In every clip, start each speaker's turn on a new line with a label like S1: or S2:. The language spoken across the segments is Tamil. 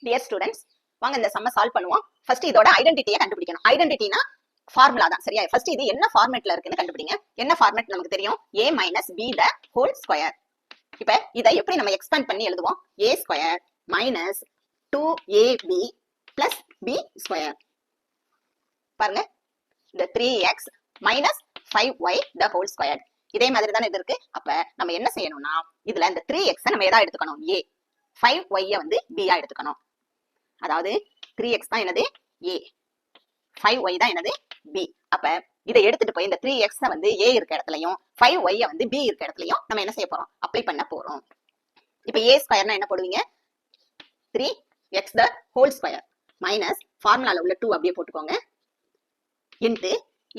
S1: Dear students, வாங்க இந்த சம்ம சால்வ் பண்ணுவோம். ஃபர்ஸ்ட் இதோட ஐடென்டிட்டியை கண்டுபிடிக்கணும். ஐடென்டிட்டினா ஃபார்முலா தான், சரியா? ஃபர்ஸ்ட் இது என்ன ஃபார்மேட்ல இருக்குன்னு கண்டுபிடிங்க. என்ன ஃபார்மேட் நமக்கு தெரியும்? a minus b the whole square. இப்போ இதை எப்படி நம்ம எக்ஸ்பேண்ட் பண்ணி எழுதுவோம்? a square minus 2ab plus b square. பாருங்க, இந்த 3x minus 5y the whole square. இதே மாதிரி தானே இது இருக்கு. அப்ப நம்ம என்ன செய்யணும்னா, இதுல இந்த 3x நம்ம எதா எடுத்துக்கணும்? a. 5y வந்து b ஆ எடுத்துக்கணும். அதாவது 3x தான் என்னது? a. 5y தான் என்னது? b. அப்ப இதை எடுத்துட்டு போய் இந்த 3x வந்து a இருக்க இடத்துலயும் 5y வந்து b இருக்க இடத்துலயும் நம்ம என்ன செய்ய போறோம்? அப்ளை பண்ண போறோம். இப்ப a ஸ்கொயர்னா என்ன போடுவீங்க? 3x the whole square minus ஃபார்முலால உள்ள 2 அப்படியே போட்டுக்கோங்க. இன்டு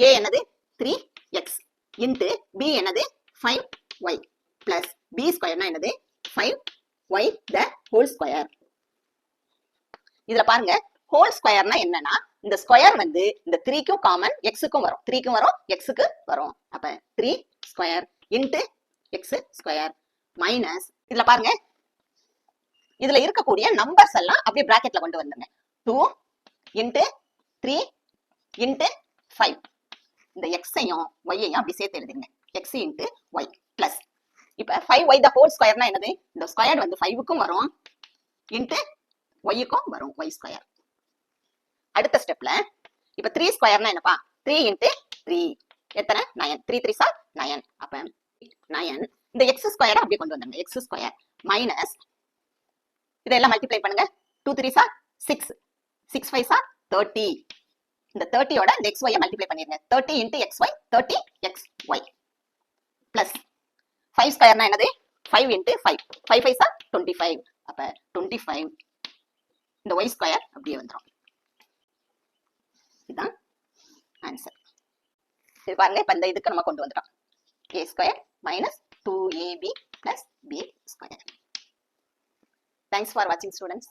S1: a என்னது? 3x இன்டு b என்னது? 5y பிளஸ் b ஸ்கொயர்னா என்னது? 5y the whole square. இதுல பாருங்க, ஹோல் ஸ்கொயர்னா என்னன்னா, இந்த ஸ்கொயர் வந்து இந்த 3க்கும் காமன், எக்ஸுக்கும் வரும். 3க்கும் வரும், எக்ஸுக்கு வரும். அப்ப 3 square into X square minus, இதுல பாருங்க, இதுல இருக்கக்கூடிய நம்பர்ஸ் எல்லாம் அப்படியே பிராக்கெட்ல கொண்டு வந்துருங்க. 2 இன்டு 3 இன்டு 5. இந்த எக்ஸையும் ஒய்யையும் அப்படி சேர்த்து எழுதுங்க. எக்ஸ் இன்டு ஒய் பிளஸ், இப்ப 5y the whole ஸ்கொயர்னா என்னது? இந்த ஸ்கொயர் வந்து 5க்கும் வரும் இன்டு ஒய்க்கும் வரும், ஒய் ஸ்கொயர். அடுத்த ஸ்டெப்ல இப்ப 3 ஸ்கொயர்னா என்னப்பா? 3 இன்டு 3 எத்தனை? 9. 3 3 சார் 9. அப்ப 9. இந்த எக்ஸ் ஸ்கொயரை அப்படியே கொண்டு வந்தாங்க. எக்ஸ் ஸ்கொயர் மைனஸ், இதெல்லாம் மல்டிப்ளை பண்ணுங்க. 2 3 சார் 6, 6 5 சார் 30. இந்த 30யோட இந்த xy மல்டிப்ளை பண்ணிருங்க. 30 இன்டு xy 30 xy பிளஸ் 5 ஸ்கொயர்னா என்னது? 5 இன்டு 5, 5 5 சார் 25. அப்ப 25 இந்த y ஸ்கொயர் அப்படியே வந்துரும். இதுதான் ஆன்சர். இது பாருங்க, இப்ப இந்த இதுக்கு நம்ம கொண்டு வந்துட்டோம். a square minus 2ab plus b square. Thanks for வாட்சிங் ஸ்டூடெண்ட்ஸ்.